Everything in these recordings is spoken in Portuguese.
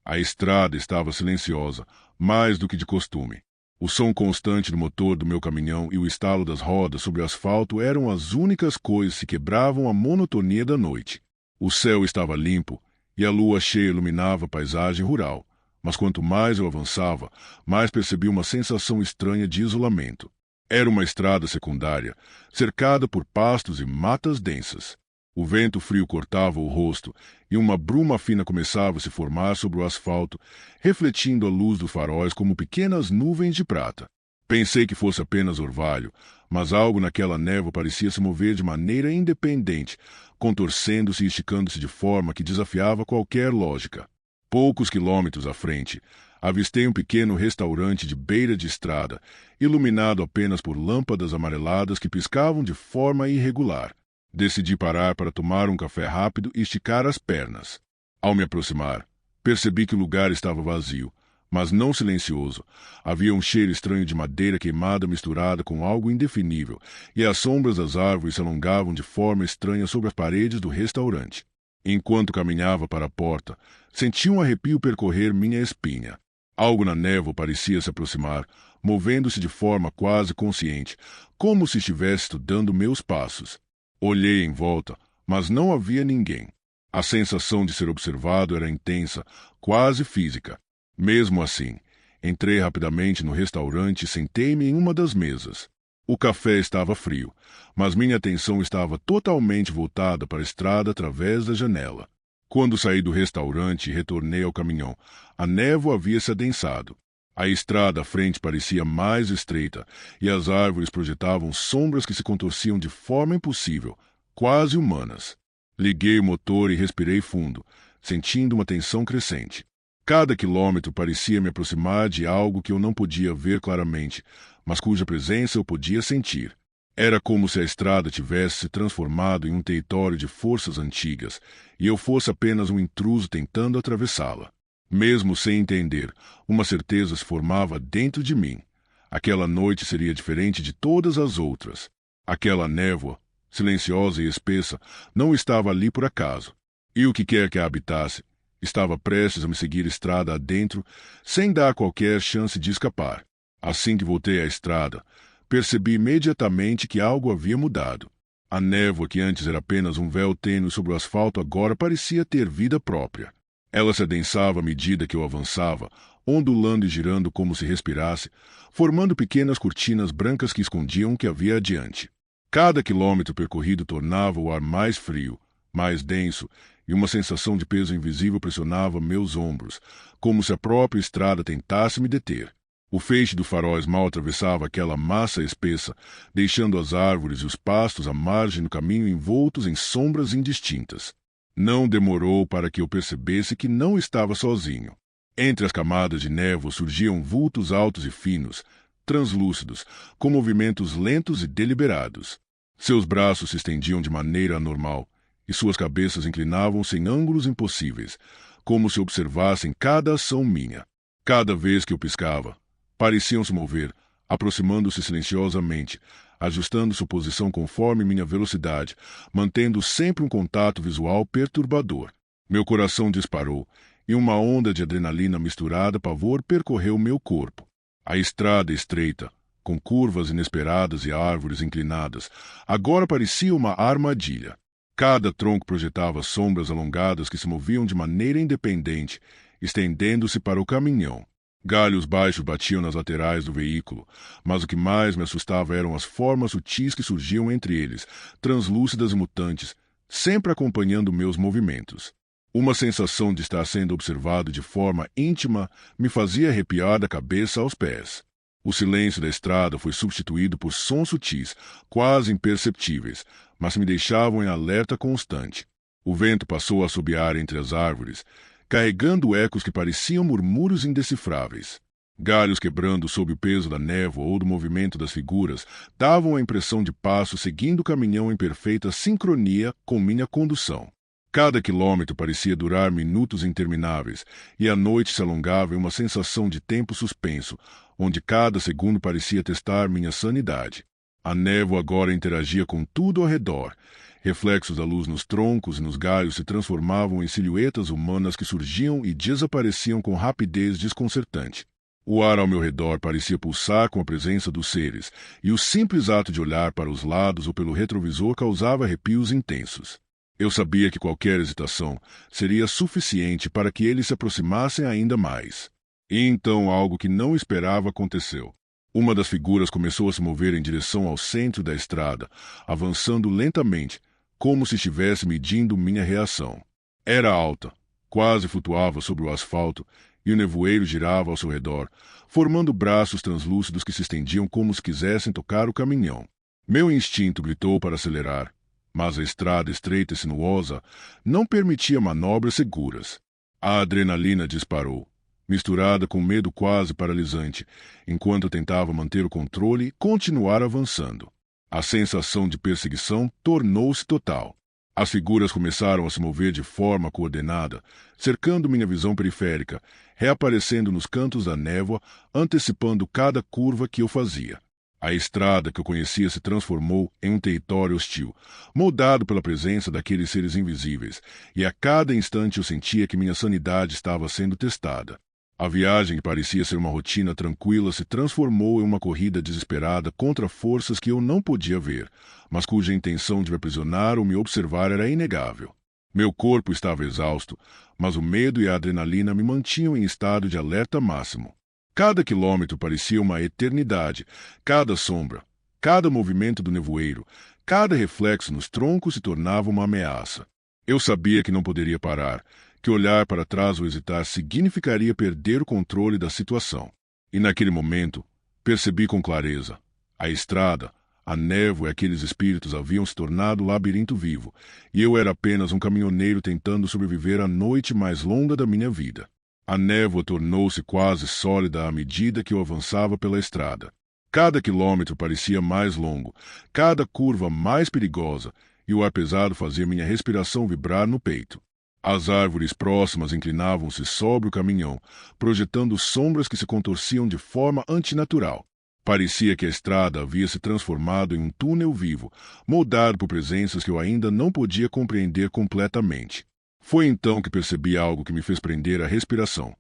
A estrada estava silenciosa, mais do que de costume. O som constante do motor do meu caminhão e o estalo das rodas sobre o asfalto eram as únicas coisas que quebravam a monotonia da noite. O céu estava limpo e a lua cheia iluminava a paisagem rural, mas quanto mais eu avançava, mais percebi uma sensação estranha de isolamento. Era uma estrada secundária, cercada por pastos e matas densas. O vento frio cortava o rosto e uma bruma fina começava a se formar sobre o asfalto, refletindo a luz dos faróis como pequenas nuvens de prata. Pensei que fosse apenas orvalho, mas algo naquela névoa parecia se mover de maneira independente, contorcendo-se e esticando-se de forma que desafiava qualquer lógica. Poucos quilômetros à frente, avistei um pequeno restaurante de beira de estrada, iluminado apenas por lâmpadas amareladas que piscavam de forma irregular. Decidi parar para tomar um café rápido e esticar as pernas. Ao me aproximar, percebi que o lugar estava vazio, mas não silencioso. Havia um cheiro estranho de madeira queimada misturada com algo indefinível, e as sombras das árvores se alongavam de forma estranha sobre as paredes do restaurante. Enquanto caminhava para a porta, senti um arrepio percorrer minha espinha. Algo na névoa parecia se aproximar, movendo-se de forma quase consciente, como se estivesse estudando meus passos. Olhei em volta, mas não havia ninguém. A sensação de ser observado era intensa, quase física. Mesmo assim, entrei rapidamente no restaurante e sentei-me em uma das mesas. O café estava frio, mas minha atenção estava totalmente voltada para a estrada através da janela. Quando saí do restaurante e retornei ao caminhão, a névoa havia se adensado. A estrada à frente parecia mais estreita e as árvores projetavam sombras que se contorciam de forma impossível, quase humanas. Liguei o motor e respirei fundo, sentindo uma tensão crescente. Cada quilômetro parecia me aproximar de algo que eu não podia ver claramente, mas cuja presença eu podia sentir. Era como se a estrada tivesse se transformado em um território de forças antigas e eu fosse apenas um intruso tentando atravessá-la. Mesmo sem entender, uma certeza se formava dentro de mim. Aquela noite seria diferente de todas as outras. Aquela névoa, silenciosa e espessa, não estava ali por acaso. E o que quer que a habitasse, estava prestes a me seguir estrada adentro, sem dar qualquer chance de escapar. Assim que voltei à estrada, percebi imediatamente que algo havia mudado. A névoa, que antes era apenas um véu tênue sobre o asfalto, agora parecia ter vida própria. Ela se adensava à medida que eu avançava, ondulando e girando como se respirasse, formando pequenas cortinas brancas que escondiam o que havia adiante. Cada quilômetro percorrido tornava o ar mais frio, mais denso, e uma sensação de peso invisível pressionava meus ombros, como se a própria estrada tentasse me deter. O feixe dos faróis mal atravessava aquela massa espessa, deixando as árvores e os pastos à margem do caminho envoltos em sombras indistintas. Não demorou para que eu percebesse que não estava sozinho. Entre as camadas de névoa surgiam vultos altos e finos, translúcidos, com movimentos lentos e deliberados. Seus braços se estendiam de maneira anormal, e suas cabeças inclinavam-se em ângulos impossíveis, como se observassem cada ação minha. Cada vez que eu piscava, pareciam se mover, aproximando-se silenciosamente, ajustando sua posição conforme minha velocidade, mantendo sempre um contato visual perturbador. Meu coração disparou, e uma onda de adrenalina misturada a pavor percorreu meu corpo. A estrada estreita, com curvas inesperadas e árvores inclinadas, agora parecia uma armadilha. Cada tronco projetava sombras alongadas que se moviam de maneira independente, estendendo-se para o caminhão. Galhos baixos batiam nas laterais do veículo, mas o que mais me assustava eram as formas sutis que surgiam entre eles, translúcidas e mutantes, sempre acompanhando meus movimentos. Uma sensação de estar sendo observado de forma íntima me fazia arrepiar da cabeça aos pés. O silêncio da estrada foi substituído por sons sutis, quase imperceptíveis, mas me deixavam em alerta constante. O vento passou a assobiar entre as árvores, carregando ecos que pareciam murmúrios indecifráveis. Galhos quebrando sob o peso da névoa ou do movimento das figuras davam a impressão de passo seguindo o caminhão em perfeita sincronia com minha condução. Cada quilômetro parecia durar minutos intermináveis, e a noite se alongava em uma sensação de tempo suspenso, onde cada segundo parecia testar minha sanidade. A névoa agora interagia com tudo ao redor, Reflexos da luz nos troncos e nos galhos se transformavam em silhuetas humanas que surgiam e desapareciam com rapidez desconcertante. O ar ao meu redor parecia pulsar com a presença dos seres, e o simples ato de olhar para os lados ou pelo retrovisor causava arrepios intensos. Eu sabia que qualquer hesitação seria suficiente para que eles se aproximassem ainda mais. E então algo que não esperava aconteceu. Uma das figuras começou a se mover em direção ao centro da estrada, avançando lentamente, como se estivesse medindo minha reação. Era alta, quase flutuava sobre o asfalto, e o nevoeiro girava ao seu redor, formando braços translúcidos que se estendiam como se quisessem tocar o caminhão. Meu instinto gritou para acelerar, mas a estrada estreita e sinuosa não permitia manobras seguras. A adrenalina disparou, misturada com medo quase paralisante, enquanto eu tentava manter o controle e continuar avançando. A sensação de perseguição tornou-se total. As figuras começaram a se mover de forma coordenada, cercando minha visão periférica, reaparecendo nos cantos da névoa, antecipando cada curva que eu fazia. A estrada que eu conhecia se transformou em um território hostil, moldado pela presença daqueles seres invisíveis, e a cada instante eu sentia que minha sanidade estava sendo testada. A viagem, que parecia ser uma rotina tranquila, se transformou em uma corrida desesperada contra forças que eu não podia ver, mas cuja intenção de me aprisionar ou me observar era inegável. Meu corpo estava exausto, mas o medo e a adrenalina me mantinham em estado de alerta máximo. Cada quilômetro parecia uma eternidade, cada sombra, cada movimento do nevoeiro, cada reflexo nos troncos se tornava uma ameaça. Eu sabia que não poderia parar, que olhar para trás ou hesitar significaria perder o controle da situação. E naquele momento, percebi com clareza. A estrada, a névoa e aqueles espíritos haviam se tornado labirinto vivo, e eu era apenas um caminhoneiro tentando sobreviver à noite mais longa da minha vida. A névoa tornou-se quase sólida à medida que eu avançava pela estrada. Cada quilômetro parecia mais longo, cada curva mais perigosa, e o ar pesado fazia minha respiração vibrar no peito. As árvores próximas inclinavam-se sobre o caminhão, projetando sombras que se contorciam de forma antinatural. Parecia que a estrada havia se transformado em um túnel vivo, moldado por presenças que eu ainda não podia compreender completamente. Foi então que percebi algo que me fez prender a respiração.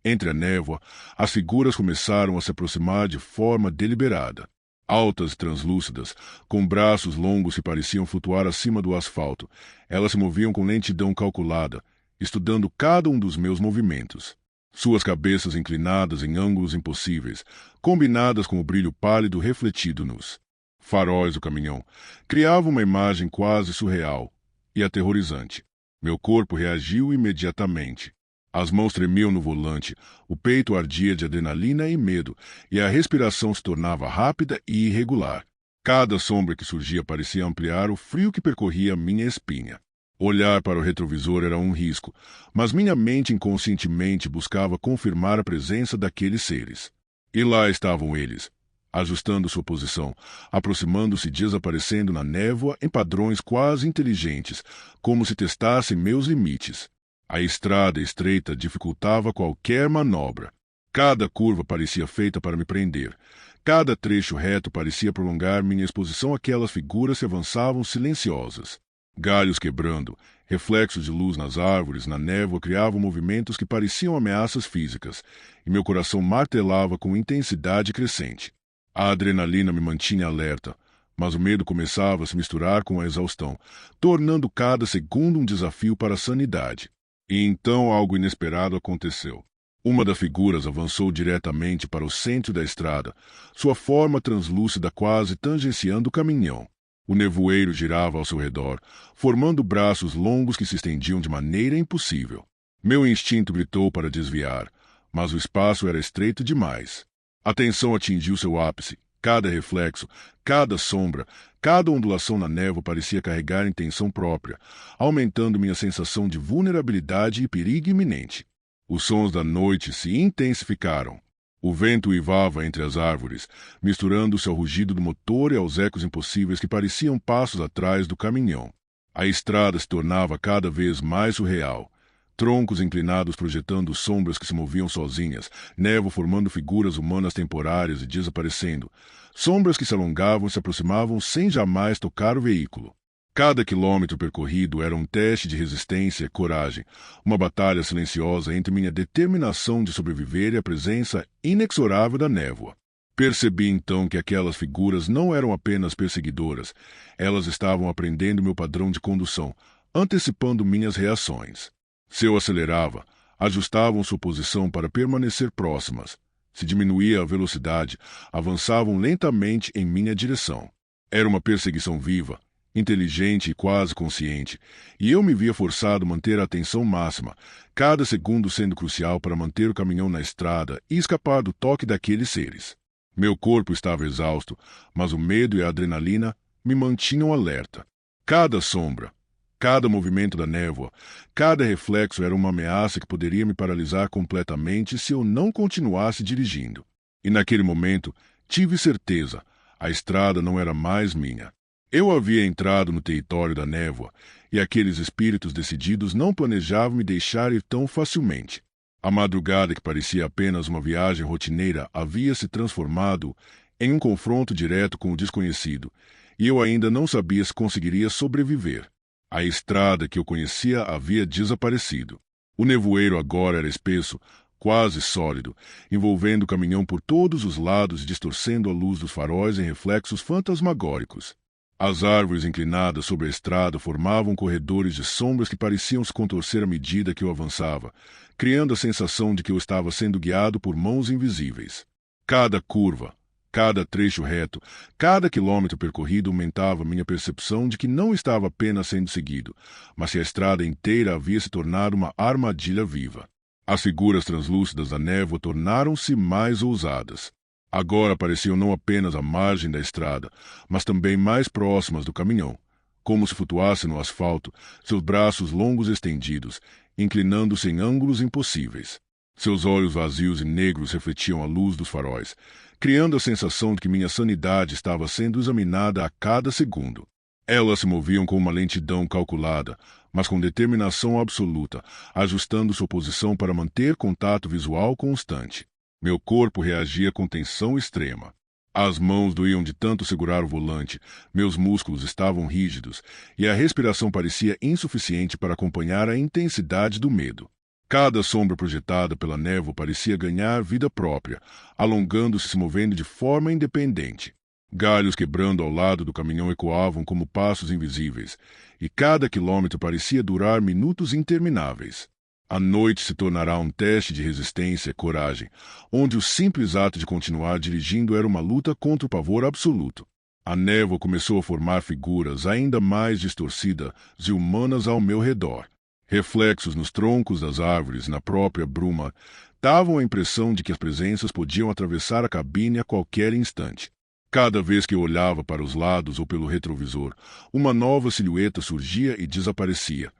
Entre a névoa, as figuras começaram a se aproximar de forma deliberada. Altas e translúcidas, com braços longos que pareciam flutuar acima do asfalto, elas se moviam com lentidão calculada, estudando cada um dos meus movimentos. Suas cabeças inclinadas em ângulos impossíveis, combinadas com o brilho pálido refletido nos faróis do caminhão, criavam uma imagem quase surreal e aterrorizante. Meu corpo reagiu imediatamente. As mãos tremiam no volante, o peito ardia de adrenalina e medo, e a respiração se tornava rápida e irregular. Cada sombra que surgia parecia ampliar o frio que percorria minha espinha. Olhar para o retrovisor era um risco, mas minha mente inconscientemente buscava confirmar a presença daqueles seres. E lá estavam eles, ajustando sua posição, aproximando-se e desaparecendo na névoa em padrões quase inteligentes, como se testassem meus limites. A estrada estreita dificultava qualquer manobra. Cada curva parecia feita para me prender. Cada trecho reto parecia prolongar minha exposição àquelas figuras que avançavam silenciosas. Galhos quebrando, reflexos de luz nas árvores, na névoa criavam movimentos que pareciam ameaças físicas, e meu coração martelava com intensidade crescente. A adrenalina me mantinha alerta, mas o medo começava a se misturar com a exaustão, tornando cada segundo um desafio para a sanidade. E então algo inesperado aconteceu. Uma das figuras avançou diretamente para o centro da estrada, sua forma translúcida quase tangenciando o caminhão. O nevoeiro girava ao seu redor, formando braços longos que se estendiam de maneira impossível. Meu instinto gritou para desviar, mas o espaço era estreito demais. A tensão atingiu seu ápice. Cada reflexo, cada sombra, cada ondulação na névoa parecia carregar intenção própria, aumentando minha sensação de vulnerabilidade e perigo iminente. Os sons da noite se intensificaram. O vento uivava entre as árvores, misturando-se ao rugido do motor e aos ecos impossíveis que pareciam passos atrás do caminhão. A estrada se tornava cada vez mais surreal. Troncos inclinados projetando sombras que se moviam sozinhas, névoa formando figuras humanas temporárias e desaparecendo, sombras que se alongavam e se aproximavam sem jamais tocar o veículo. Cada quilômetro percorrido era um teste de resistência e coragem, uma batalha silenciosa entre minha determinação de sobreviver e a presença inexorável da névoa. Percebi então que aquelas figuras não eram apenas perseguidoras, elas estavam aprendendo meu padrão de condução, antecipando minhas reações. Se eu acelerava, ajustavam sua posição para permanecer próximas. Se diminuía a velocidade, avançavam lentamente em minha direção. Era uma perseguição viva, inteligente e quase consciente, e eu me via forçado a manter a atenção máxima, cada segundo sendo crucial para manter o caminhão na estrada e escapar do toque daqueles seres. Meu corpo estava exausto, mas o medo e a adrenalina me mantinham alerta. Cada sombra, cada movimento da névoa, cada reflexo era uma ameaça que poderia me paralisar completamente se eu não continuasse dirigindo. E naquele momento, tive certeza, a estrada não era mais minha. Eu havia entrado no território da névoa, e aqueles espíritos decididos não planejavam me deixar ir tão facilmente. A madrugada, que parecia apenas uma viagem rotineira, havia se transformado em um confronto direto com o desconhecido, e eu ainda não sabia se conseguiria sobreviver. A estrada que eu conhecia havia desaparecido. O nevoeiro agora era espesso, quase sólido, envolvendo o caminhão por todos os lados e distorcendo a luz dos faróis em reflexos fantasmagóricos. As árvores inclinadas sobre a estrada formavam corredores de sombras que pareciam se contorcer à medida que eu avançava, criando a sensação de que eu estava sendo guiado por mãos invisíveis. Cada curva, cada trecho reto, cada quilômetro percorrido aumentava minha percepção de que não estava apenas sendo seguido, mas que a estrada inteira havia se tornado uma armadilha viva. As figuras translúcidas da névoa tornaram-se mais ousadas. Agora pareciam não apenas à margem da estrada, mas também mais próximas do caminhão, como se flutuassem no asfalto, seus braços longos estendidos, inclinando-se em ângulos impossíveis. Seus olhos vazios e negros refletiam a luz dos faróis, criando a sensação de que minha sanidade estava sendo examinada a cada segundo. Elas se moviam com uma lentidão calculada, mas com determinação absoluta, ajustando sua posição para manter contato visual constante. Meu corpo reagia com tensão extrema. As mãos doíam de tanto segurar o volante, meus músculos estavam rígidos, e a respiração parecia insuficiente para acompanhar a intensidade do medo. Cada sombra projetada pela névoa parecia ganhar vida própria, alongando-se e se movendo de forma independente. Galhos quebrando ao lado do caminhão ecoavam como passos invisíveis, e cada quilômetro parecia durar minutos intermináveis. A noite se tornará um teste de resistência e coragem, onde o simples ato de continuar dirigindo era uma luta contra o pavor absoluto. A névoa começou a formar figuras ainda mais distorcidas e humanas ao meu redor. Reflexos nos troncos das árvores e na própria bruma davam a impressão de que as presenças podiam atravessar a cabine a qualquer instante. Cada vez que eu olhava para os lados ou pelo retrovisor, uma nova silhueta surgia e desaparecia,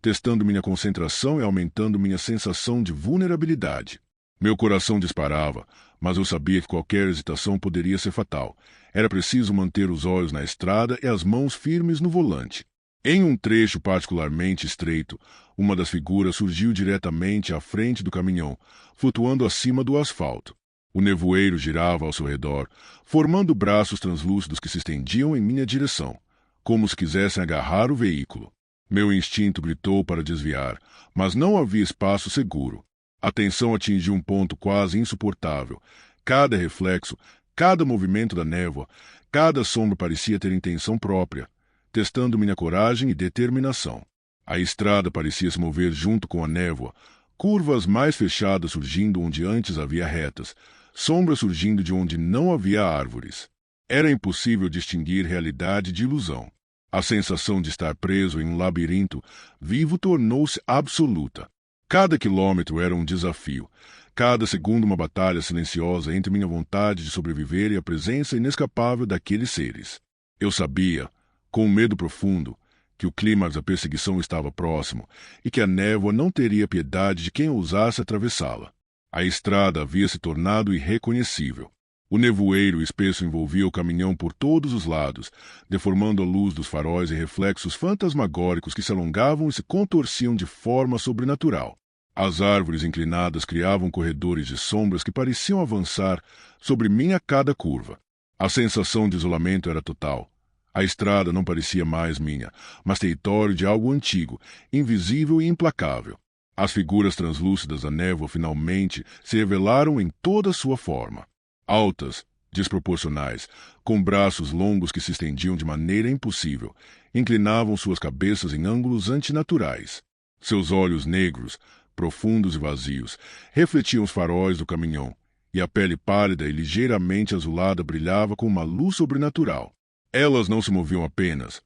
testando minha concentração e aumentando minha sensação de vulnerabilidade. Meu coração disparava, mas eu sabia que qualquer hesitação poderia ser fatal. Era preciso manter os olhos na estrada e as mãos firmes no volante. Em um trecho particularmente estreito, uma das figuras surgiu diretamente à frente do caminhão, flutuando acima do asfalto. O nevoeiro girava ao seu redor, formando braços translúcidos que se estendiam em minha direção, como se quisessem agarrar o veículo. Meu instinto gritou para desviar, mas não havia espaço seguro. A tensão atingiu um ponto quase insuportável. Cada reflexo, cada movimento da névoa, cada sombra parecia ter intenção própria, testando minha coragem e determinação. A estrada parecia se mover junto com a névoa, curvas mais fechadas surgindo onde antes havia retas, sombras surgindo de onde não havia árvores. Era impossível distinguir realidade de ilusão. A sensação de estar preso em um labirinto vivo tornou-se absoluta. Cada quilômetro era um desafio, cada segundo uma batalha silenciosa entre minha vontade de sobreviver e a presença inescapável daqueles seres. Eu sabia, com um medo profundo, que o clímax da perseguição estava próximo e que a névoa não teria piedade de quem ousasse atravessá-la. A estrada havia se tornado irreconhecível. O nevoeiro espesso envolvia o caminhão por todos os lados, deformando a luz dos faróis em reflexos fantasmagóricos que se alongavam e se contorciam de forma sobrenatural. As árvores inclinadas criavam corredores de sombras que pareciam avançar sobre mim a cada curva. A sensação de isolamento era total. A estrada não parecia mais minha, mas território de algo antigo, invisível e implacável. As figuras translúcidas da névoa finalmente se revelaram em toda sua forma. Altas, desproporcionais, com braços longos que se estendiam de maneira impossível, inclinavam suas cabeças em ângulos antinaturais. Seus olhos negros, profundos e vazios, refletiam os faróis do caminhão, e a pele pálida e ligeiramente azulada brilhava com uma luz sobrenatural. Elas não se moviam apenas,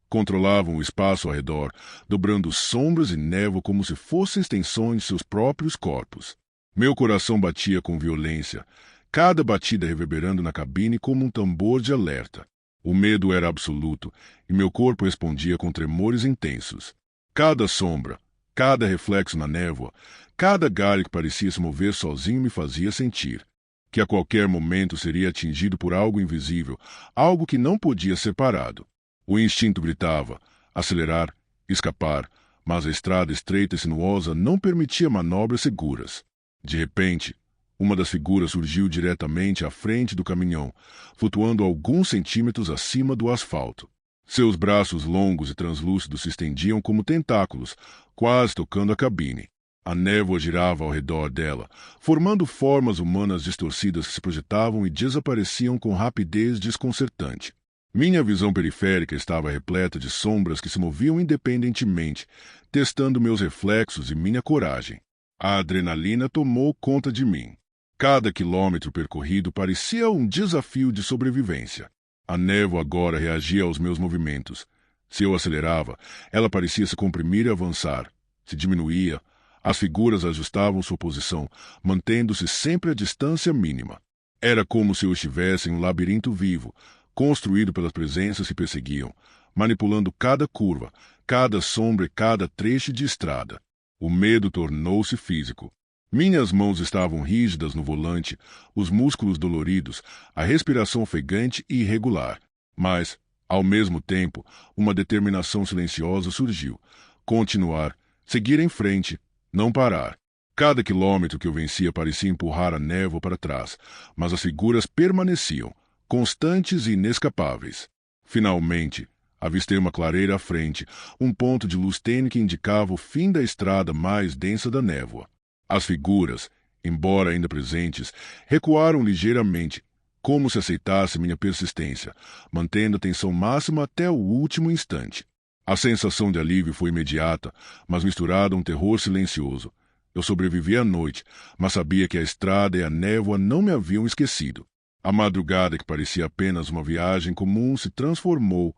controlavam o espaço ao redor, dobrando sombras e névoa como se fossem extensões de seus próprios corpos. Meu coração batia com violência, cada batida reverberando na cabine como um tambor de alerta. O medo era absoluto, e meu corpo respondia com tremores intensos. Cada sombra, cada reflexo na névoa, cada galho que parecia se mover sozinho me fazia sentir que a qualquer momento seria atingido por algo invisível, algo que não podia ser parado. O instinto gritava, acelerar, escapar, mas a estrada estreita e sinuosa não permitia manobras seguras. De repente, uma das figuras surgiu diretamente à frente do caminhão, flutuando alguns centímetros acima do asfalto. Seus braços longos e translúcidos se estendiam como tentáculos, quase tocando a cabine. A névoa girava ao redor dela, formando formas humanas distorcidas que se projetavam e desapareciam com rapidez desconcertante. Minha visão periférica estava repleta de sombras que se moviam independentemente, testando meus reflexos e minha coragem. A adrenalina tomou conta de mim. Cada quilômetro percorrido parecia um desafio de sobrevivência. A névoa agora reagia aos meus movimentos. Se eu acelerava, ela parecia se comprimir e avançar. Se diminuía, as figuras ajustavam sua posição, mantendo-se sempre à distância mínima. Era como se eu estivesse em um labirinto vivo, construído pelas presenças que perseguiam, manipulando cada curva, cada sombra e cada trecho de estrada. O medo tornou-se físico. Minhas mãos estavam rígidas no volante, os músculos doloridos, a respiração ofegante e irregular. Mas, ao mesmo tempo, uma determinação silenciosa surgiu. Continuar, seguir em frente, não parar. Cada quilômetro que eu vencia parecia empurrar a névoa para trás, mas as figuras permaneciam, constantes e inescapáveis. Finalmente, avistei uma clareira à frente, um ponto de luz tênue que indicava o fim da estrada mais densa da névoa. As figuras, embora ainda presentes, recuaram ligeiramente, como se aceitasse minha persistência, mantendo a tensão máxima até o último instante. A sensação de alívio foi imediata, mas misturada a um terror silencioso. Eu sobrevivi à noite, mas sabia que a estrada e a névoa não me haviam esquecido. A madrugada, que parecia apenas uma viagem comum, se transformou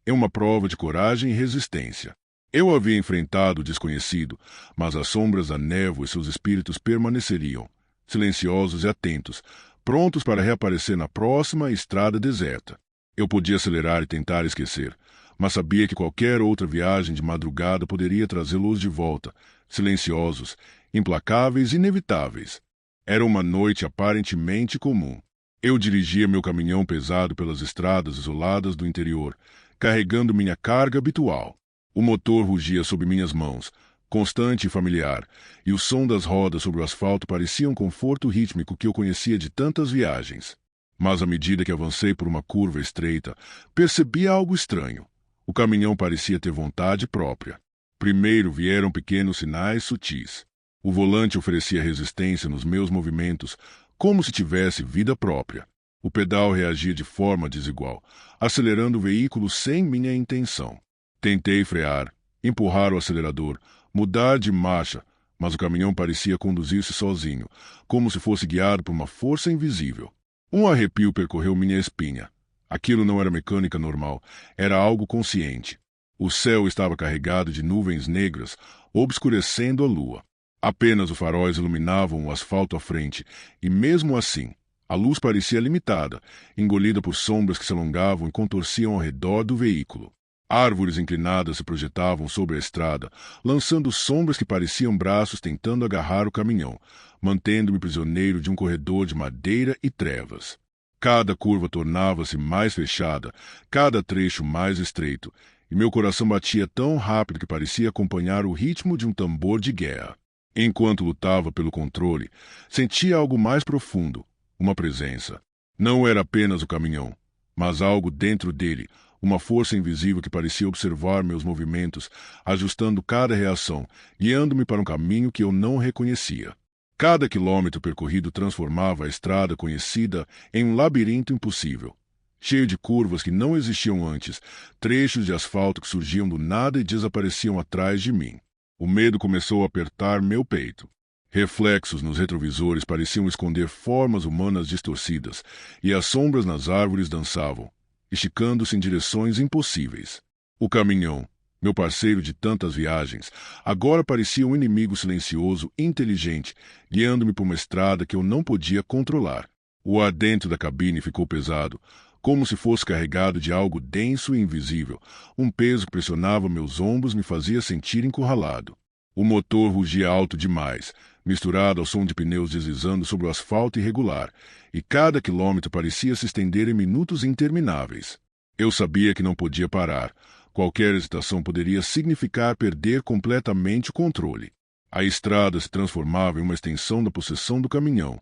em uma prova de coragem e resistência. Eu havia enfrentado o desconhecido, mas as sombras da névoa e seus espíritos permaneceriam, silenciosos e atentos, prontos para reaparecer na próxima estrada deserta. Eu podia acelerar e tentar esquecer, mas sabia que qualquer outra viagem de madrugada poderia trazê-los de volta, silenciosos, implacáveis e inevitáveis. Era uma noite aparentemente comum. Eu dirigia meu caminhão pesado pelas estradas isoladas do interior, carregando minha carga habitual. O motor rugia sob minhas mãos, constante e familiar, e o som das rodas sobre o asfalto parecia um conforto rítmico que eu conhecia de tantas viagens. Mas à medida que avancei por uma curva estreita, percebi algo estranho. O caminhão parecia ter vontade própria. Primeiro vieram pequenos sinais sutis. O volante oferecia resistência nos meus movimentos, como se tivesse vida própria. O pedal reagia de forma desigual, acelerando o veículo sem minha intenção. Tentei frear, empurrar o acelerador, mudar de marcha, mas o caminhão parecia conduzir-se sozinho, como se fosse guiado por uma força invisível. Um arrepio percorreu minha espinha. Aquilo não era mecânica normal, era algo consciente. O céu estava carregado de nuvens negras, obscurecendo a lua. Apenas os faróis iluminavam o asfalto à frente, e mesmo assim, a luz parecia limitada, engolida por sombras que se alongavam e contorciam ao redor do veículo. Árvores inclinadas se projetavam sobre a estrada, lançando sombras que pareciam braços tentando agarrar o caminhão, mantendo-me prisioneiro de um corredor de madeira e trevas. Cada curva tornava-se mais fechada, cada trecho mais estreito, e meu coração batia tão rápido que parecia acompanhar o ritmo de um tambor de guerra. Enquanto lutava pelo controle, sentia algo mais profundo, uma presença. Não era apenas o caminhão, mas algo dentro dele, uma força invisível que parecia observar meus movimentos, ajustando cada reação, guiando-me para um caminho que eu não reconhecia. Cada quilômetro percorrido transformava a estrada conhecida em um labirinto impossível, cheio de curvas que não existiam antes, trechos de asfalto que surgiam do nada e desapareciam atrás de mim. O medo começou a apertar meu peito. Reflexos nos retrovisores pareciam esconder formas humanas distorcidas, e as sombras nas árvores dançavam, esticando-se em direções impossíveis. O caminhão, meu parceiro de tantas viagens, agora parecia um inimigo silencioso, inteligente, guiando-me por uma estrada que eu não podia controlar. O ar dentro da cabine ficou pesado, como se fosse carregado de algo denso e invisível. Um peso que pressionava meus ombros me fazia sentir encurralado. O motor rugia alto demais, misturado ao som de pneus deslizando sobre o asfalto irregular, e cada quilômetro parecia se estender em minutos intermináveis. Eu sabia que não podia parar. Qualquer hesitação poderia significar perder completamente o controle. A estrada se transformava em uma extensão da possessão do caminhão,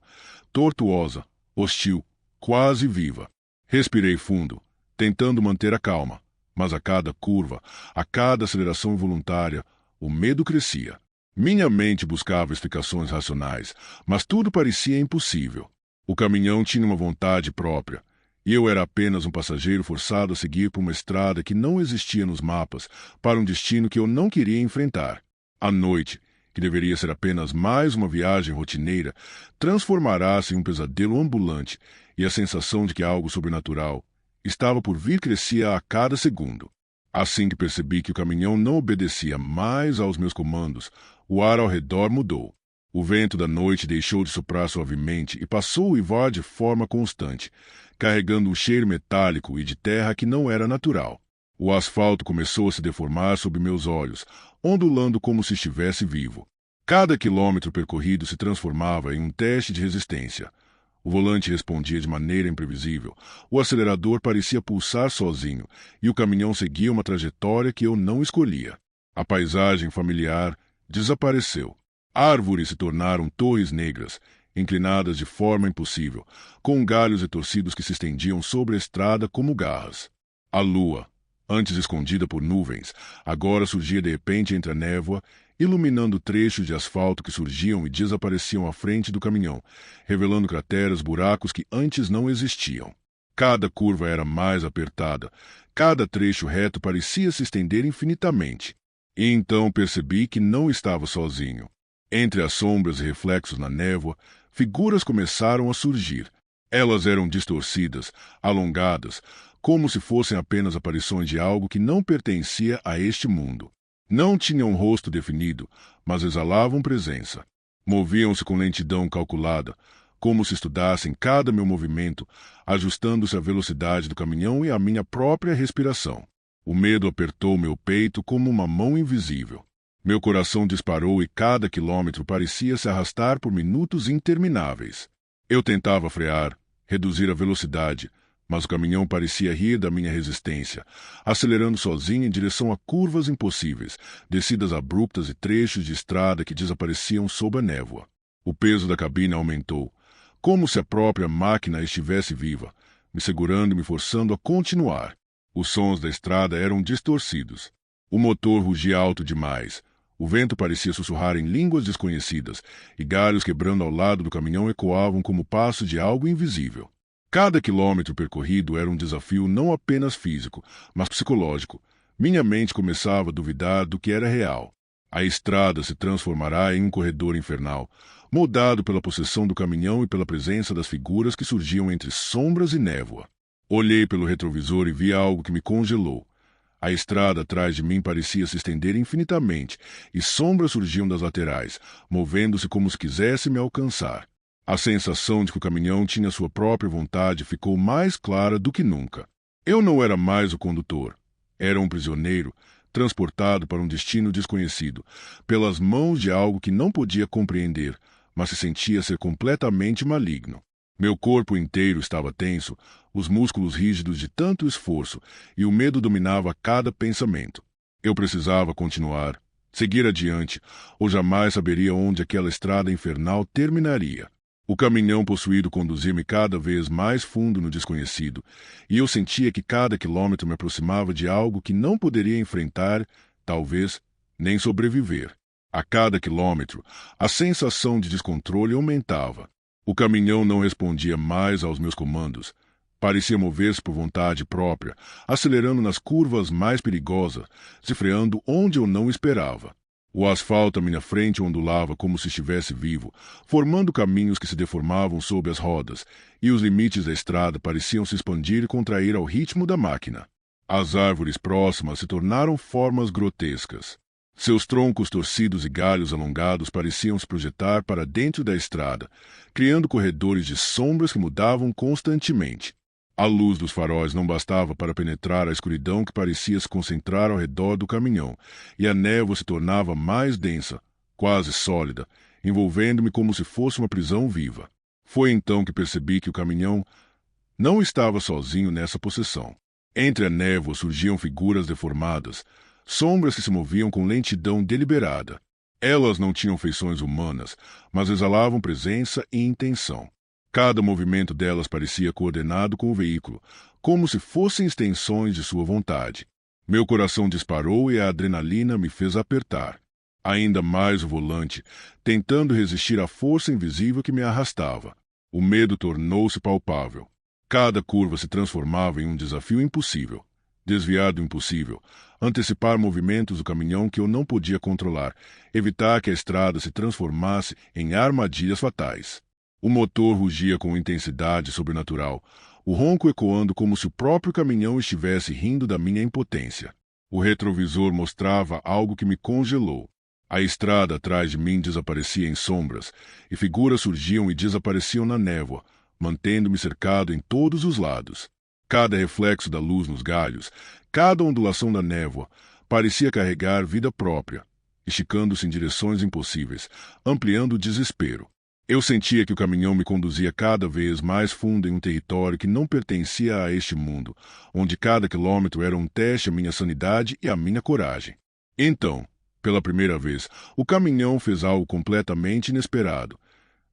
tortuosa, hostil, quase viva. Respirei fundo, tentando manter a calma, mas a cada curva, a cada aceleração involuntária, o medo crescia. Minha mente buscava explicações racionais, mas tudo parecia impossível. O caminhão tinha uma vontade própria, e eu era apenas um passageiro forçado a seguir por uma estrada que não existia nos mapas, para um destino que eu não queria enfrentar. A noite, que deveria ser apenas mais uma viagem rotineira, transformará-se em um pesadelo ambulante, e a sensação de que algo sobrenatural estava por vir crescia a cada segundo. Assim que percebi que o caminhão não obedecia mais aos meus comandos, o ar ao redor mudou. O vento da noite deixou de soprar suavemente e passou a uivar de forma constante, carregando um cheiro metálico e de terra que não era natural. O asfalto começou a se deformar sob meus olhos, ondulando como se estivesse vivo. Cada quilômetro percorrido se transformava em um teste de resistência. O volante respondia de maneira imprevisível, o acelerador parecia pulsar sozinho, e o caminhão seguia uma trajetória que eu não escolhia. A paisagem familiar desapareceu. Árvores se tornaram torres negras, inclinadas de forma impossível, com galhos retorcidos que se estendiam sobre a estrada como garras. A lua, antes escondida por nuvens, agora surgia de repente entre a névoa, iluminando trechos de asfalto que surgiam e desapareciam à frente do caminhão, revelando crateras, buracos que antes não existiam. Cada curva era mais apertada, cada trecho reto parecia se estender infinitamente. E então percebi que não estava sozinho. Entre as sombras e reflexos na névoa, figuras começaram a surgir. Elas eram distorcidas, alongadas, como se fossem apenas aparições de algo que não pertencia a este mundo. Não tinham um rosto definido, mas exalavam presença. Moviam-se com lentidão calculada, como se estudassem cada meu movimento, ajustando-se à velocidade do caminhão e à minha própria respiração. O medo apertou meu peito como uma mão invisível. Meu coração disparou e cada quilômetro parecia se arrastar por minutos intermináveis. Eu tentava frear, reduzir a velocidade, mas o caminhão parecia rir da minha resistência, acelerando sozinho em direção a curvas impossíveis, descidas abruptas e trechos de estrada que desapareciam sob a névoa. O peso da cabine aumentou, como se a própria máquina estivesse viva, me segurando e me forçando a continuar. Os sons da estrada eram distorcidos. O motor rugia alto demais. O vento parecia sussurrar em línguas desconhecidas, e galhos quebrando ao lado do caminhão ecoavam como o passo de algo invisível. Cada quilômetro percorrido era um desafio não apenas físico, mas psicológico. Minha mente começava a duvidar do que era real. A estrada se transformará em um corredor infernal, moldado pela possessão do caminhão e pela presença das figuras que surgiam entre sombras e névoa. Olhei pelo retrovisor e vi algo que me congelou. A estrada atrás de mim parecia se estender infinitamente, e sombras surgiam das laterais, movendo-se como se quisesse me alcançar. A sensação de que o caminhão tinha sua própria vontade ficou mais clara do que nunca. Eu não era mais o condutor. Era um prisioneiro, transportado para um destino desconhecido, pelas mãos de algo que não podia compreender, mas se sentia ser completamente maligno. Meu corpo inteiro estava tenso, os músculos rígidos de tanto esforço, e o medo dominava cada pensamento. Eu precisava continuar, seguir adiante, ou jamais saberia onde aquela estrada infernal terminaria. O caminhão possuído conduzia-me cada vez mais fundo no desconhecido, e eu sentia que cada quilômetro me aproximava de algo que não poderia enfrentar, talvez, nem sobreviver. A cada quilômetro, a sensação de descontrole aumentava. O caminhão não respondia mais aos meus comandos. Parecia mover-se por vontade própria, acelerando nas curvas mais perigosas, se freando onde eu não esperava. O asfalto à minha frente ondulava como se estivesse vivo, formando caminhos que se deformavam sob as rodas, e os limites da estrada pareciam se expandir e contrair ao ritmo da máquina. As árvores próximas se tornaram formas grotescas. Seus troncos torcidos e galhos alongados pareciam se projetar para dentro da estrada, criando corredores de sombras que mudavam constantemente. A luz dos faróis não bastava para penetrar a escuridão que parecia se concentrar ao redor do caminhão, e a névoa se tornava mais densa, quase sólida, envolvendo-me como se fosse uma prisão viva. Foi então que percebi que o caminhão não estava sozinho nessa possessão. Entre a névoa surgiam figuras deformadas, sombras que se moviam com lentidão deliberada. Elas não tinham feições humanas, mas exalavam presença e intenção. Cada movimento delas parecia coordenado com o veículo, como se fossem extensões de sua vontade. Meu coração disparou e a adrenalina me fez apertar ainda mais o volante, tentando resistir à força invisível que me arrastava. O medo tornou-se palpável. Cada curva se transformava em um desafio impossível. Desviar do impossível, antecipar movimentos do caminhão que eu não podia controlar, evitar que a estrada se transformasse em armadilhas fatais. O motor rugia com intensidade sobrenatural, o ronco ecoando como se o próprio caminhão estivesse rindo da minha impotência. O retrovisor mostrava algo que me congelou. A estrada atrás de mim desaparecia em sombras, e figuras surgiam e desapareciam na névoa, mantendo-me cercado em todos os lados. Cada reflexo da luz nos galhos, cada ondulação da névoa, parecia carregar vida própria, esticando-se em direções impossíveis, ampliando o desespero. Eu sentia que o caminhão me conduzia cada vez mais fundo em um território que não pertencia a este mundo, onde cada quilômetro era um teste à minha sanidade e à minha coragem. Então, pela primeira vez, o caminhão fez algo completamente inesperado.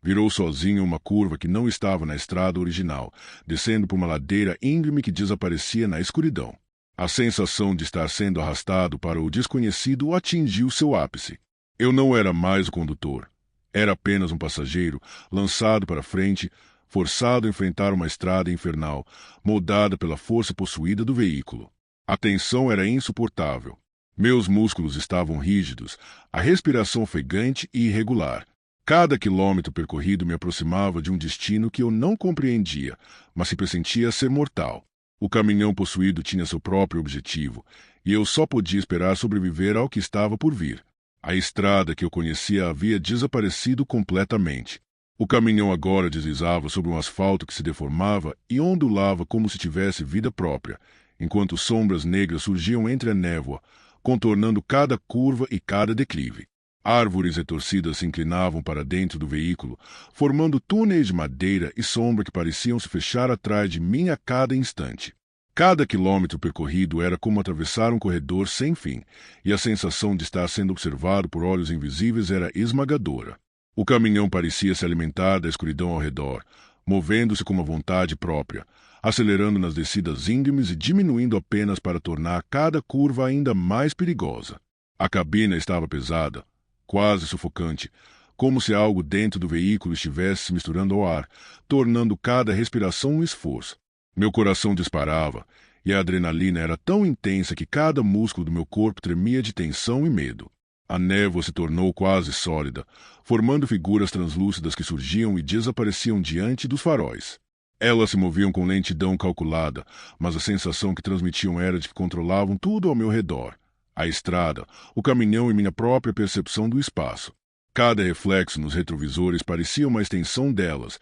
Virou sozinho uma curva que não estava na estrada original, descendo por uma ladeira íngreme que desaparecia na escuridão. A sensação de estar sendo arrastado para o desconhecido atingiu seu ápice. Eu não era mais o condutor. Era apenas um passageiro, lançado para frente, forçado a enfrentar uma estrada infernal, moldada pela força possuída do veículo. A tensão era insuportável. Meus músculos estavam rígidos, a respiração ofegante e irregular. Cada quilômetro percorrido me aproximava de um destino que eu não compreendia, mas se pressentia ser mortal. O caminhão possuído tinha seu próprio objetivo, e eu só podia esperar sobreviver ao que estava por vir. A estrada que eu conhecia havia desaparecido completamente. O caminhão agora deslizava sobre um asfalto que se deformava e ondulava como se tivesse vida própria, enquanto sombras negras surgiam entre a névoa, contornando cada curva e cada declive. Árvores retorcidas se inclinavam para dentro do veículo, formando túneis de madeira e sombra que pareciam se fechar atrás de mim a cada instante. Cada quilômetro percorrido era como atravessar um corredor sem fim, e a sensação de estar sendo observado por olhos invisíveis era esmagadora. O caminhão parecia se alimentar da escuridão ao redor, movendo-se com uma vontade própria, acelerando nas descidas íngremes e diminuindo apenas para tornar cada curva ainda mais perigosa. A cabina estava pesada, quase sufocante, como se algo dentro do veículo estivesse se misturando ao ar, tornando cada respiração um esforço. Meu coração disparava, e a adrenalina era tão intensa que cada músculo do meu corpo tremia de tensão e medo. A névoa se tornou quase sólida, formando figuras translúcidas que surgiam e desapareciam diante dos faróis. Elas se moviam com lentidão calculada, mas a sensação que transmitiam era de que controlavam tudo ao meu redor. A estrada, o caminhão e minha própria percepção do espaço. Cada reflexo nos retrovisores parecia uma extensão delas.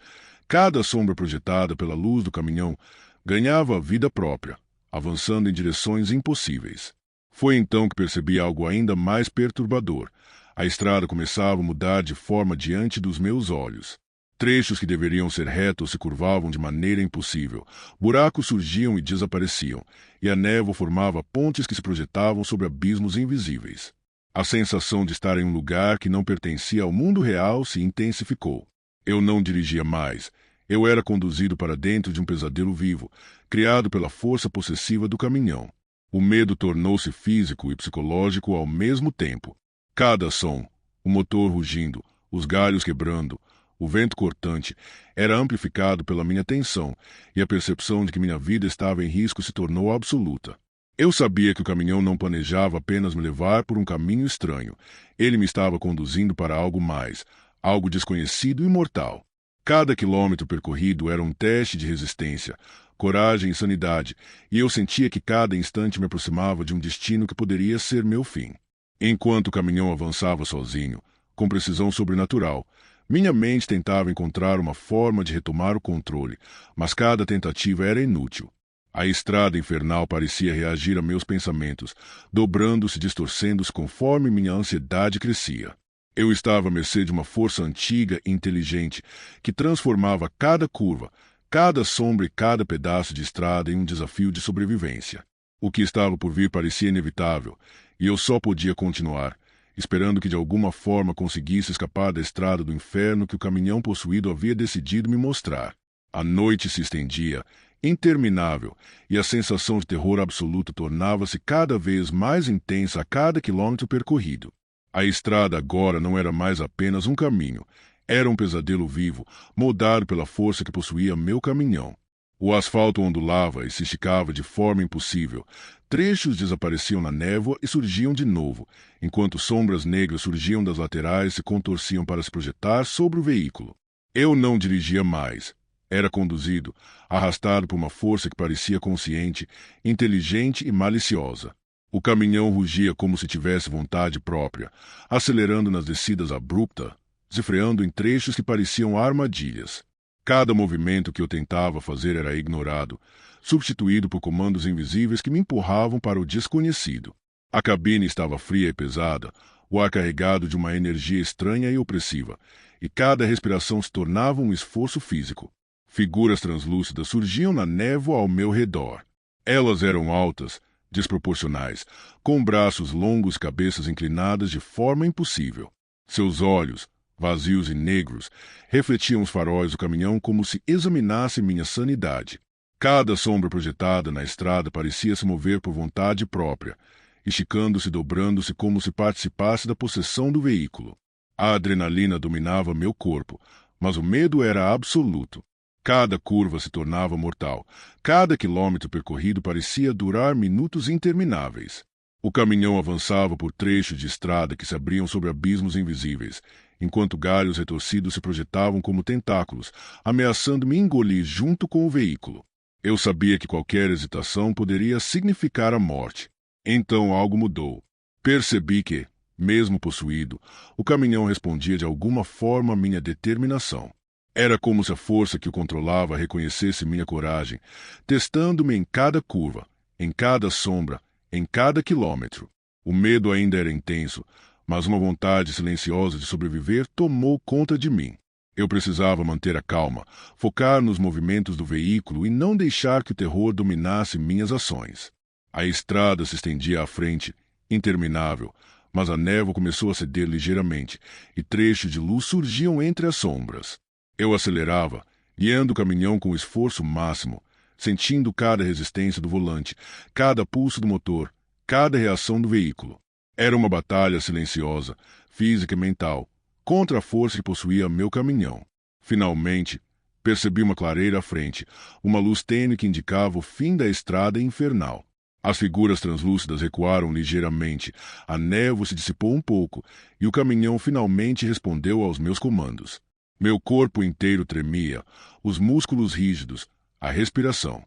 Cada sombra projetada pela luz do caminhão ganhava vida própria, avançando em direções impossíveis. Foi então que percebi algo ainda mais perturbador. A estrada começava a mudar de forma diante dos meus olhos. Trechos que deveriam ser retos se curvavam de maneira impossível. Buracos surgiam e desapareciam, e a névoa formava pontes que se projetavam sobre abismos invisíveis. A sensação de estar em um lugar que não pertencia ao mundo real se intensificou. Eu não dirigia mais. Eu era conduzido para dentro de um pesadelo vivo, criado pela força possessiva do caminhão. O medo tornou-se físico e psicológico ao mesmo tempo. Cada som, o motor rugindo, os galhos quebrando, o vento cortante, era amplificado pela minha tensão, e a percepção de que minha vida estava em risco se tornou absoluta. Eu sabia que o caminhão não planejava apenas me levar por um caminho estranho. Ele me estava conduzindo para algo mais, algo desconhecido e mortal. Cada quilômetro percorrido era um teste de resistência, coragem e sanidade, e eu sentia que cada instante me aproximava de um destino que poderia ser meu fim. Enquanto o caminhão avançava sozinho, com precisão sobrenatural, minha mente tentava encontrar uma forma de retomar o controle, mas cada tentativa era inútil. A estrada infernal parecia reagir a meus pensamentos, dobrando-se e distorcendo-se conforme minha ansiedade crescia. Eu estava à mercê de uma força antiga e inteligente que transformava cada curva, cada sombra e cada pedaço de estrada em um desafio de sobrevivência. O que estava por vir parecia inevitável, e eu só podia continuar, esperando que de alguma forma conseguisse escapar da estrada do inferno que o caminhão possuído havia decidido me mostrar. A noite se estendia, interminável, e a sensação de terror absoluto tornava-se cada vez mais intensa a cada quilômetro percorrido. A estrada agora não era mais apenas um caminho, era um pesadelo vivo, moldado pela força que possuía meu caminhão. O asfalto ondulava e se esticava de forma impossível. Trechos desapareciam na névoa e surgiam de novo, enquanto sombras negras surgiam das laterais e se contorciam para se projetar sobre o veículo. Eu não dirigia mais. Era conduzido, arrastado por uma força que parecia consciente, inteligente e maliciosa. O caminhão rugia como se tivesse vontade própria, acelerando nas descidas abruptas, desenfreando em trechos que pareciam armadilhas. Cada movimento que eu tentava fazer era ignorado, substituído por comandos invisíveis que me empurravam para o desconhecido. A cabine estava fria e pesada, o ar carregado de uma energia estranha e opressiva, e cada respiração se tornava um esforço físico. Figuras translúcidas surgiam na névoa ao meu redor. Elas eram altas, desproporcionais, com braços longos e cabeças inclinadas de forma impossível. Seus olhos, vazios e negros, refletiam os faróis do caminhão como se examinassem minha sanidade. Cada sombra projetada na estrada parecia se mover por vontade própria, esticando-se e dobrando-se como se participasse da possessão do veículo. A adrenalina dominava meu corpo, mas o medo era absoluto. Cada curva se tornava mortal. Cada quilômetro percorrido parecia durar minutos intermináveis. O caminhão avançava por trechos de estrada que se abriam sobre abismos invisíveis, enquanto galhos retorcidos se projetavam como tentáculos, ameaçando me engolir junto com o veículo. Eu sabia que qualquer hesitação poderia significar a morte. Então algo mudou. Percebi que, mesmo possuído, o caminhão respondia de alguma forma à minha determinação. Era como se a força que o controlava reconhecesse minha coragem, testando-me em cada curva, em cada sombra, em cada quilômetro. O medo ainda era intenso, mas uma vontade silenciosa de sobreviver tomou conta de mim. Eu precisava manter a calma, focar nos movimentos do veículo e não deixar que o terror dominasse minhas ações. A estrada se estendia à frente, interminável, mas a névoa começou a ceder ligeiramente, e trechos de luz surgiam entre as sombras. Eu acelerava, guiando o caminhão com esforço máximo, sentindo cada resistência do volante, cada pulso do motor, cada reação do veículo. Era uma batalha silenciosa, física e mental, contra a força que possuía meu caminhão. Finalmente, percebi uma clareira à frente, uma luz tênue que indicava o fim da estrada infernal. As figuras translúcidas recuaram ligeiramente, a névoa se dissipou um pouco, e o caminhão finalmente respondeu aos meus comandos. Meu corpo inteiro tremia, os músculos rígidos, a respiração.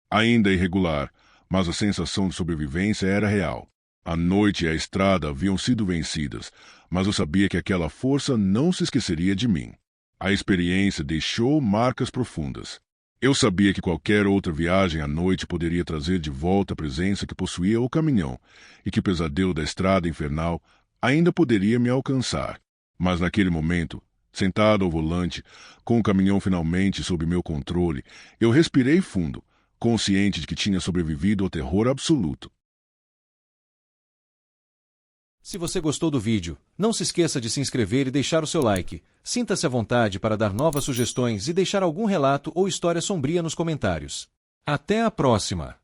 Ainda irregular, mas a sensação de sobrevivência era real. A noite e a estrada haviam sido vencidas, mas eu sabia que aquela força não se esqueceria de mim. A experiência deixou marcas profundas. Eu sabia que qualquer outra viagem à noite poderia trazer de volta a presença que possuía o caminhão, e que o pesadelo da estrada infernal ainda poderia me alcançar. Mas naquele momento, sentado ao volante, com o caminhão finalmente sob meu controle, eu respirei fundo, consciente de que tinha sobrevivido ao terror absoluto. Se você gostou do vídeo, não se esqueça de se inscrever e deixar o seu like. Sinta-se à vontade para dar novas sugestões e deixar algum relato ou história sombria nos comentários. Até a próxima!